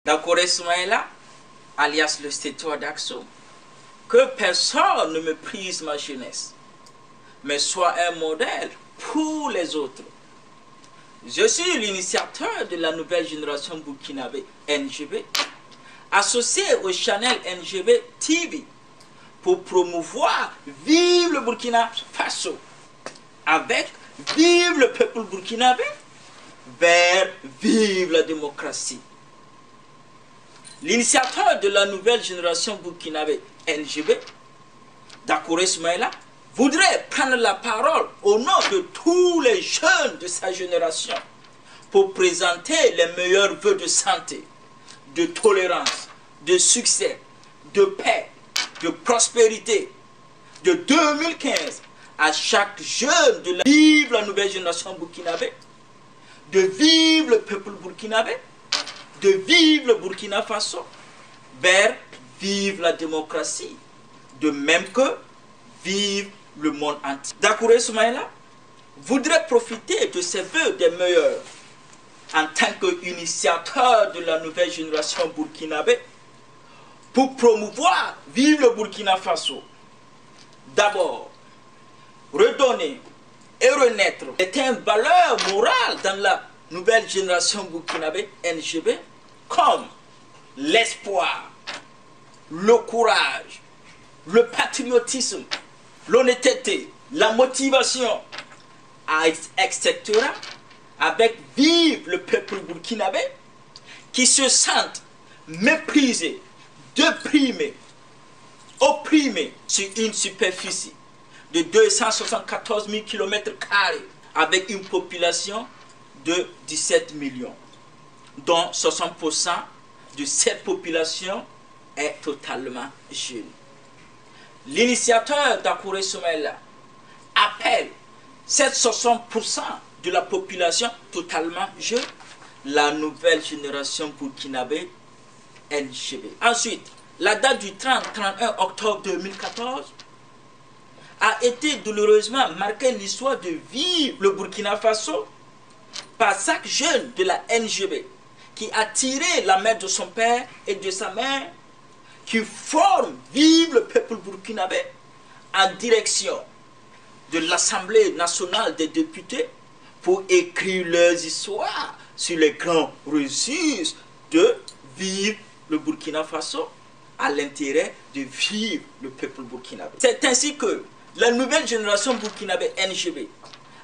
D'accord, Ismaïla, alias le Stétois d'Axo, que personne ne méprise ma jeunesse, mais soit un modèle pour les autres. Je suis l'initiateur de la nouvelle génération burkinabé NGB, associé au channel NGB TV, pour promouvoir Vive le Burkina Faso, avec Vive le peuple burkinabé, vers Vive la démocratie. L'initiateur de la nouvelle génération burkinabé NGB, D'accord Ismaïla, voudrait prendre la parole au nom de tous les jeunes de sa génération pour présenter les meilleurs vœux de santé, de tolérance, de succès, de paix, de prospérité de 2015 à chaque jeune de Vive la nouvelle génération burkinabé, de Vive le peuple burkinabé, de Vive le Burkina Faso, vers Vive la démocratie, de même que Vive le monde entier. Dakouré Soumaïla voudrait profiter de ces vœux des meilleurs en tant qu'initiateur de la nouvelle génération burkinabé pour promouvoir Vive le Burkina Faso. D'abord, redonner et renaître est une valeur morale dans la nouvelle génération burkinabé NGB, comme l'espoir, le courage, le patriotisme, l'honnêteté, la motivation, etc. avec Vive le peuple burkinabé qui se sentent méprisés, déprimés, opprimés sur une superficie de 274 000 km² avec une population de 17 millions, dont 60% de cette population est totalement jeune. L'initiateur Dakouré Soumaïla appelle cette 60% de la population totalement jeune la nouvelle génération burkinabé NGB. Ensuite, la date du 30-31 octobre 2014 a été douloureusement marquée l'histoire de Vive le Burkina Faso par chaque jeune de la NGB qui a tiré la main de son père et de sa mère, qui forment Vive le peuple burkinabé en direction de l'Assemblée nationale des députés pour écrire leurs histoires sur les grands registres de Vive le Burkina Faso à l'intérêt de Vive le peuple burkinabé. C'est ainsi que la nouvelle génération burkinabé NGB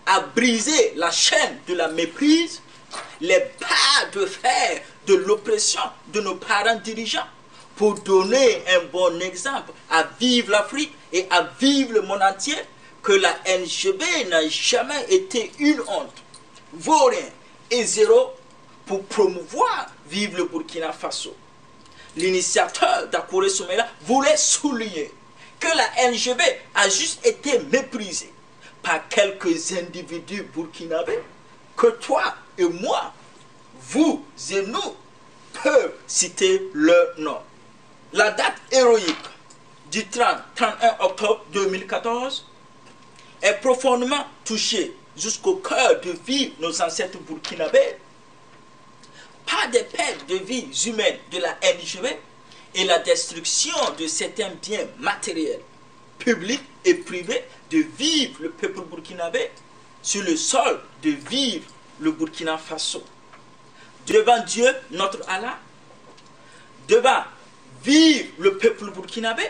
a brisé la chaîne de la méprise, les barres de fer de l'oppression de nos parents dirigeants pour donner un bon exemple à Vive l'Afrique et à Vive le monde entier que la NGB n'a jamais été une honte, vaurien et zéro pour promouvoir Vive le Burkina Faso. L'initiateur Dakouré Soumaïla voulait souligner que la NGB a juste été méprisée par quelques individus burkinabés que toi et moi, vous et nous, peuvent citer leur nom. La date héroïque du 30-31 octobre 2014 est profondément touchée jusqu'au cœur de vie nos ancêtres burkinabés par des pertes de vies humaines de la NGB et la destruction de certains biens matériels, publics et privés de Vive le peuple burkinabé sur le sol de Vive le Burkina Faso. Devant Dieu, notre Allah, devant Vive le peuple burkinabé,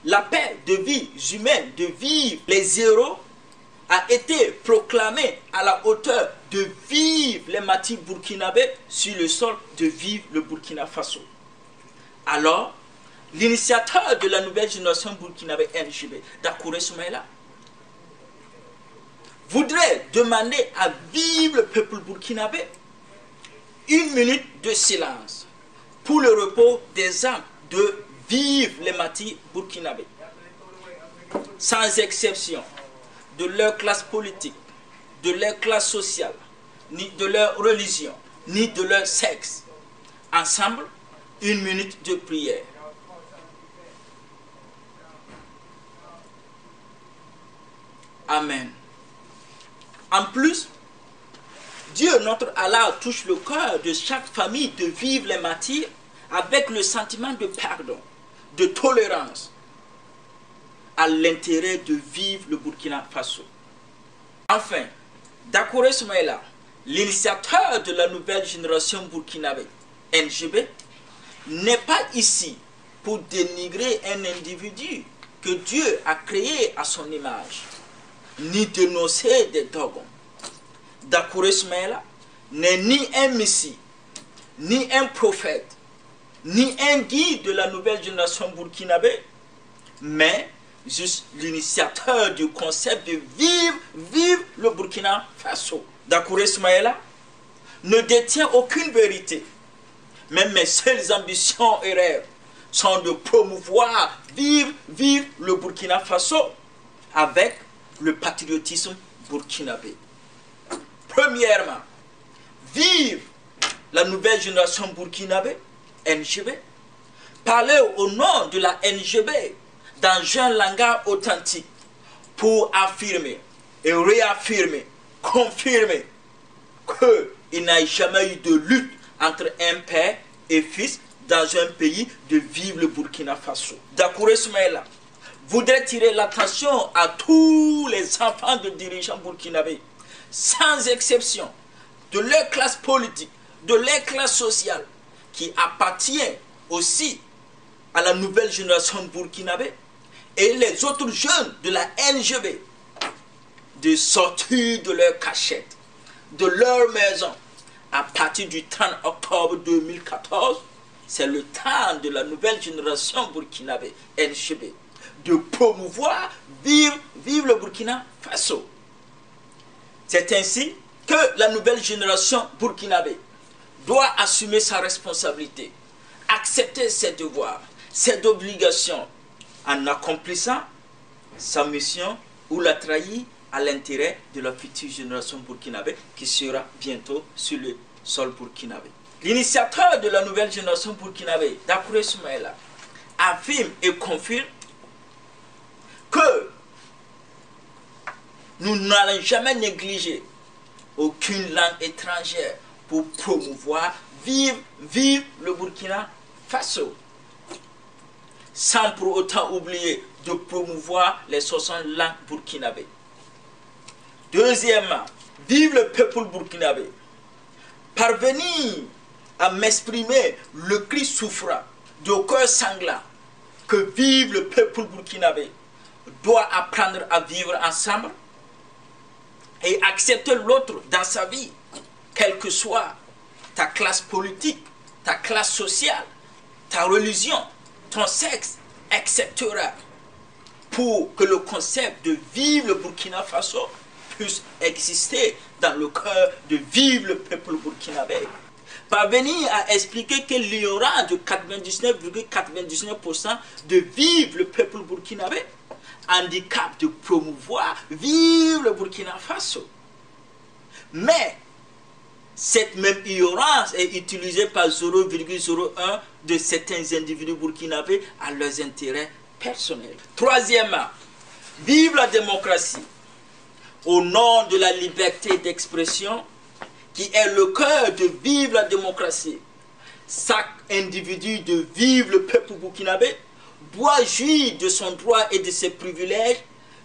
la paix de vie humaine, de Vive les héros, a été proclamée à la hauteur de Vive les martyrs burkinabés sur le sol de Vive le Burkina Faso. Alors, l'initiateur de la nouvelle génération burkinabé NGB, Dakouré Soumaïla, voudrait demander à Vive le peuple burkinabé 1 minute de silence pour le repos des âmes de Vive les martyrs burkinabés, sans exception de leur classe politique, de leur classe sociale, ni de leur religion, ni de leur sexe. Ensemble, 1 minute de prière. Amen. En plus Dieu, notre Allah, touche le cœur de chaque famille de vivre les martyrs avec le sentiment de pardon, de tolérance, à l'intérêt de vivre le Burkina Faso. Enfin, Dakore Soumaïla, l'initiateur de la nouvelle génération burkinabé, NGB, n'est pas ici pour dénigrer un individu que Dieu a créé à son image, ni dénoncer des dogmes. Dakore Soumaïla n'est ni un messie, ni un prophète, ni un guide de la nouvelle génération burkinabé, mais juste l'initiateur du concept de vivre le Burkina Faso. Dakore Soumaïla ne détient aucune vérité, mais mes seules ambitions et rêves sont de promouvoir, vivre le Burkina Faso avec le patriotisme burkinabé. Premièrement, vive la nouvelle génération burkinabé, NGB, parler au nom de la NGB dans un langage authentique pour affirmer et réaffirmer, confirmer qu'il n'y a jamais eu de lutte entre un père et fils dans un pays de vivre le Burkina Faso. Dakore Soumaïla voudrait tirer l'attention à tous les enfants de dirigeants burkinabés, sans exception, de leur classe politique, de leur classe sociale, qui appartient aussi à la nouvelle génération burkinabé, et les autres jeunes de la NGB, de sortir de leur cachette, de leur maison, à partir du 30 octobre 2014, c'est le temps de la nouvelle génération burkinabé, NGB, de promouvoir, vivre le Burkina Faso. C'est ainsi que la nouvelle génération burkinabé doit assumer sa responsabilité, accepter ses devoirs, ses obligations, en accomplissant sa mission ou la trahir à l'intérêt de la future génération burkinabé qui sera bientôt sur le sol burkinabé. L'initiateur de la nouvelle génération burkinabé, Dakore Soumaïla, affirme et confirme que nous n'allons jamais négliger aucune langue étrangère pour promouvoir, vivre le Burkina Faso, sans pour autant oublier de promouvoir les 60 langues burkinabées. Deuxièmement, vive le peuple burkinabé. Parvenir à m'exprimer le cri souffrant, de cœur sanglant, que vive le peuple burkinabé, doit apprendre à vivre ensemble et accepter l'autre dans sa vie, quelle que soit ta classe politique, ta classe sociale, ta religion, ton sexe, etc. pour que le concept de vivre le Burkina Faso puisse exister dans le cœur de vivre le peuple burkinabé. Parvenir à expliquer qu'il y aura de 99,99% de vivre le peuple burkinabé, handicap de promouvoir, vivre le Burkina Faso. Mais cette même ignorance est utilisée par 0,01 de certains individus burkinabés à leurs intérêts personnels. Troisièmement, vive la démocratie au nom de la liberté d'expression qui est le cœur de vivre la démocratie. Chaque individu de vivre le peuple burkinabé doit jouir de son droit et de ses privilèges,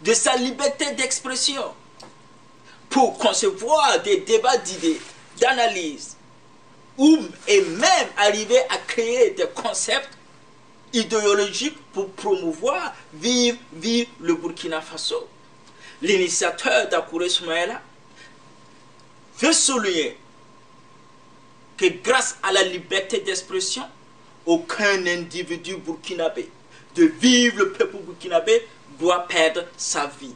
de sa liberté d'expression, pour concevoir des débats d'idées, d'analyse, et même arriver à créer des concepts idéologiques pour promouvoir, vivre le Burkina Faso. L'initiateur Dakore Soumaïla veut souligner que grâce à la liberté d'expression, aucun individu burkinabé de vivre le peuple burkinabé doit perdre sa vie,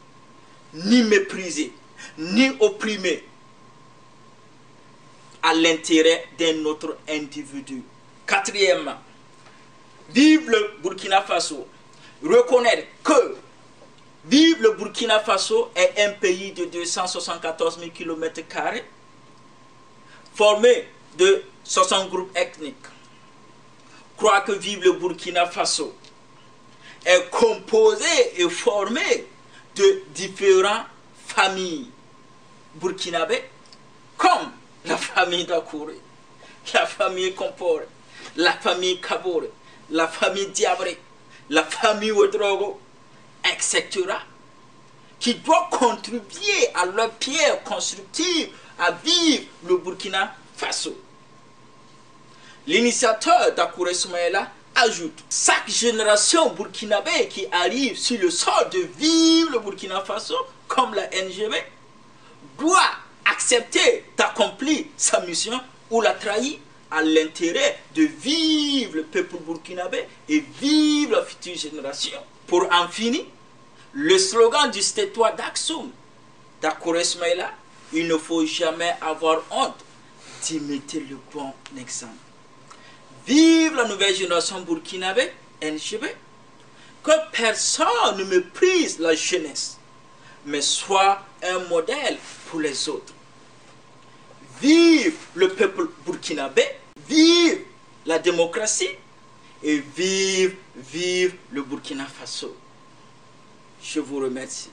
ni mépriser, ni opprimer à l'intérêt d'un autre individu. Quatrièmement, vive le Burkina Faso, reconnaître que vive le Burkina Faso est un pays de 274 000 km², formé de 60 groupes ethniques. Croire que vive le Burkina Faso est composé et formé de différentes familles burkinabées, comme la famille Dakouré, la famille Compore, la famille Kabore, la famille Diabré, la famille Ouedraogo, etc., qui doivent contribuer à leur pierre constructive à vivre le Burkina Faso. L'initiateur Dakouré Soumaïla ajoute: chaque génération burkinabé qui arrive sur le sol de vivre le Burkina Faso, comme la NGB, doit accepter d'accomplir sa mission ou la trahir à l'intérêt de vivre le peuple burkinabé et vivre la future génération. Pour en finir, le slogan du Stétois d'Aksum, Dakouré Soumaïla: il ne faut jamais avoir honte d'imiter le bon exemple. Vive la nouvelle génération burkinabé, NGB, que personne ne méprise la jeunesse, mais soit un modèle pour les autres. Vive le peuple burkinabé, vive la démocratie et vive le Burkina Faso. Je vous remercie.